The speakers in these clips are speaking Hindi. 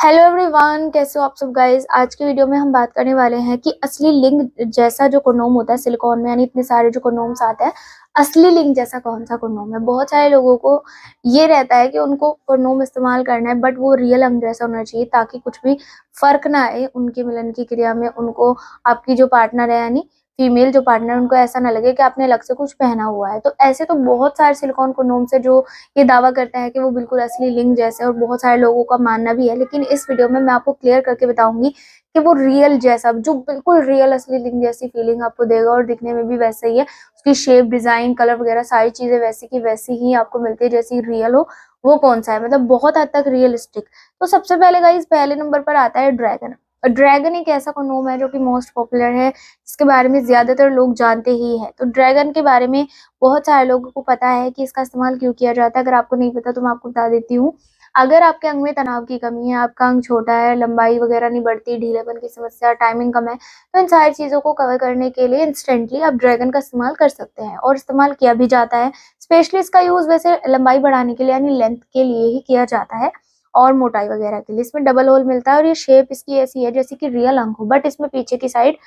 हेलो एवरीवन, कैसे हो आप सब गाइस। आज की वीडियो में हम बात करने वाले हैं कि असली लिंग जैसा जो कंडोम होता है सिलिकॉन में, यानी इतने सारे जो कंडोम्स आते हैं, असली लिंग जैसा कौन सा कंडोम है। बहुत सारे लोगों को ये रहता है कि उनको कंडोम इस्तेमाल करना है, बट वो रियल अंग जैसा होना चाहिए ताकि कुछ भी फर्क ना आए उनकी मिलन की क्रिया में। उनको आपकी जो पार्टनर है यानी फीमेल जो पार्टनर, उनको ऐसा ना लगे कि आपने अलग से कुछ पहना हुआ है। तो ऐसे तो बहुत सारे सिलिकॉन कंडोम्स है जो ये दावा करते हैं कि वो बिल्कुल असली लिंग जैसे, और बहुत सारे लोगों का मानना भी है। लेकिन इस वीडियो में मैं आपको क्लियर करके बताऊंगी कि वो रियल जैसा, जो बिल्कुल रियल असली लिंग जैसी फीलिंग आपको देगा और दिखने में भी वैसे ही है। उसकी शेप, डिजाइन, कलर वगैरह सारी चीजें वैसी की वैसी ही आपको मिलती है जैसी रियल हो। वो कौन सा है, मतलब बहुत हद तक रियलिस्टिक। तो सबसे पहले गाइस पहले नंबर पर आता है ड्रैगन। ड्रैगन एक ऐसा कंडोम है जो कि मोस्ट पॉपुलर है, जिसके बारे में ज्यादातर लोग जानते ही हैं। तो ड्रैगन के बारे में बहुत सारे लोगों को पता है कि इसका इस्तेमाल क्यों किया जाता है। अगर आपको नहीं पता तो मैं आपको बता देती हूँ। अगर आपके अंग में तनाव की कमी है, आपका अंग छोटा है, लंबाई वगैरह नहीं बढ़ती, ढीलेपन की समस्या, टाइमिंग कम है, तो इन सारी चीजों को कवर करने के लिए इंस्टेंटली आप ड्रैगन का इस्तेमाल कर सकते हैं, और इस्तेमाल किया भी जाता है। स्पेशली इसका यूज वैसे लंबाई बढ़ाने के लिए यानी लेंथ के लिए ही किया जाता है, और मोटाई वगैरह के लिए। इसमें डबल होल मिलता है और ये शेप इसकी ऐसी है जैसे कि रियल अंग हो, बट इसमें पीछे की साइड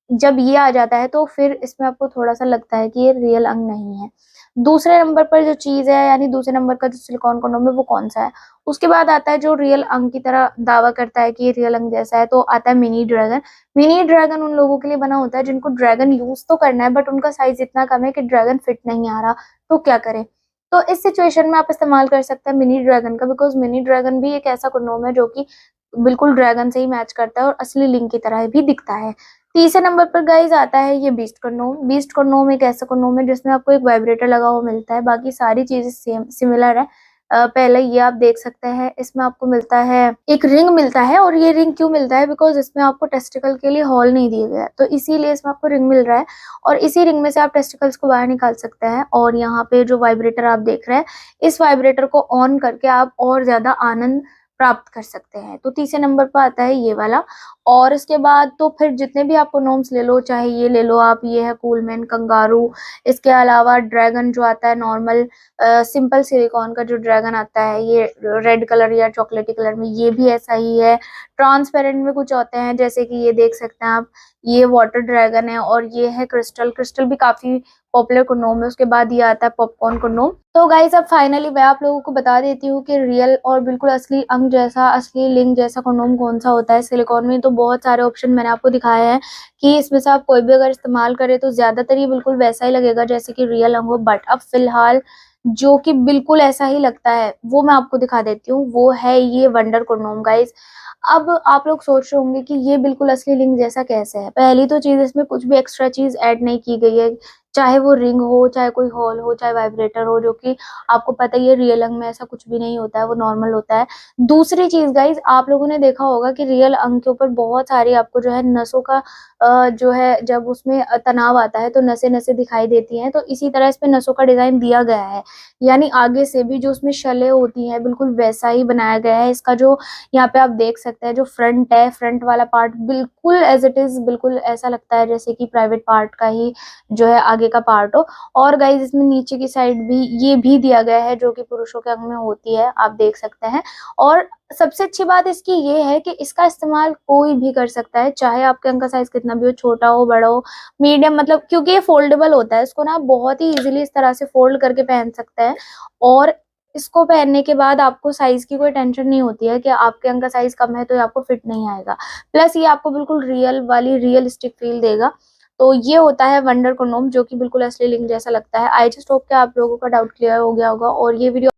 जब ये आ जाता है तो फिर इसमें आपको थोड़ा सा लगता है कि ये रियल अंग नहीं है। दूसरे नंबर पर जो चीज है, यानी दूसरे नंबर का जो सिलिकॉन कंडोम है, वो कौन सा है। उसके बाद आता है जो रियल अंग की तरह दावा करता है कि ये रियल अंग जैसा है, तो आता है मिनी ड्रैगन। मिनी ड्रैगन उन लोगों के लिए बना होता है जिनको ड्रैगन यूज तो करना है, बट उनका साइज इतना कम है कि ड्रैगन फिट नहीं आ रहा, तो क्या करें। तो इस सिचुएशन में आप इस्तेमाल कर सकते हैं मिनी ड्रैगन का, बिकॉज मिनी ड्रैगन भी एक ऐसा कंडोम है जो कि बिल्कुल ड्रैगन से ही मैच करता है और असली लिंग की तरह भी दिखता है। तीसरे नंबर पर गाइज आता है ये बीस्ट कंडोम। बीस्ट कंडोम एक ऐसा कंडोम है जिसमें आपको एक वाइब्रेटर लगा हुआ मिलता है, बाकी सारी चीजें सेम सिमिलर है। पहले ये आप देख सकते हैं, इसमें आपको मिलता है एक रिंग मिलता है, और ये रिंग क्यों मिलता है, बिकॉज इसमें आपको टेस्टिकल के लिए हॉल नहीं दिया गया है, तो इसीलिए इसमें आपको रिंग मिल रहा है, और इसी रिंग में से आप टेस्टिकल्स को बाहर निकाल सकते हैं। और यहाँ पे जो वाइब्रेटर आप देख रहे हैं, इस वाइब्रेटर को ऑन करके आप और ज्यादा आनंद प्राप्त कर सकते हैं। तो तीसरे नंबर पर आता है ये वाला। और इसके बाद तो फिर जितने भी आपको नोम्स ले लो, चाहे ये ले लो आप, ये है कूलमैन, कंगारू, इसके अलावा ड्रैगन जो आता है नॉर्मल सिंपल सिलिकॉन का जो ड्रैगन आता है, ये रेड कलर या चॉकलेटी कलर में, ये भी ऐसा ही है। ट्रांसपेरेंट में कुछ होते हैं, जैसे कि ये देख सकते हैं आप, ये वाटर ड्रैगन है, और ये है क्रिस्टल। क्रिस्टल भी काफी पॉपुलर कंडोम है। उसके बाद ये आता है पॉपकॉर्न कंडोम। तो गाइस अब फाइनली मैं आप लोगों को बता देती हूँ कि रियल और बिल्कुल असली अंग जैसा, असली लिंग जैसा कंडोम कौन सा होता है सिलिकॉन में। तो बहुत सारे ऑप्शन मैंने आपको दिखाए हैं कि इसमें से आप कोई भी अगर इस्तेमाल करें तो ज्यादातर ये बिल्कुल वैसा ही लगेगा जैसे कि रियल अंग हो। बट अब फिलहाल जो कि बिल्कुल ऐसा ही लगता है वो मैं आपको दिखा देती हूँ, वो है ये वंडर कंडोम गाइस। अब आप लोग सोच रहे होंगे कि ये बिल्कुल असली लिंग जैसा कैसे है। पहली तो चीज, इसमें कुछ भी एक्स्ट्रा चीज ऐड नहीं की गई है, चाहे वो रिंग हो, चाहे कोई हॉल हो, चाहे वाइब्रेटर हो, जो कि आपको पता ही है रियल अंग में ऐसा कुछ भी नहीं होता है, वो नॉर्मल होता है। दूसरी चीज गाइज, आप लोगों ने देखा होगा कि रियल अंग के ऊपर बहुत सारी आपको जो है नसों का जो है, जब उसमें तनाव आता है तो नसें नसें दिखाई देती हैं। तो इसी तरह इस पे नसों का डिजाइन दिया गया है, यानी आगे से भी जो उसमें शले होती हैं बिल्कुल वैसा ही बनाया गया है। इसका जो यहाँ पे आप देख सकते हैं, जो फ्रंट है, फ्रंट वाला पार्ट बिल्कुल एज इट इज, बिल्कुल ऐसा लगता है जैसे कि प्राइवेट पार्ट का ही जो है आगे का पार्ट हो। और गाइज इसमें नीचे की साइड भी ये भी दिया गया है जो कि पुरुषों के अंग में होती है, आप देख सकते हैं। और सबसे अच्छी बात इसकी ये है कि इसका इस्तेमाल कोई भी कर सकता है, चाहे आपके अंग का साइज कितना भी हो, छोटा हो, बड़ा हो, मीडियम, मतलब क्योंकि ये फोल्डेबल होता है, इसको ना बहुत ही इजीली इस तरह से फोल्ड करके पहन सकते हैं। और इसको पहनने के बाद आपको साइज की कोई टेंशन नहीं होती है कि आपके अंग का साइज कम है तो ये आपको फिट नहीं आएगा। प्लस ये आपको बिल्कुल रियल वाली रियलिस्टिक फील देगा। तो ये होता है वंडर कंडोम, जो कि बिल्कुल असली लिंग जैसा लगता है। आई जस्ट होप कि आप लोगों का डाउट क्लियर हो गया होगा, और ये वीडियो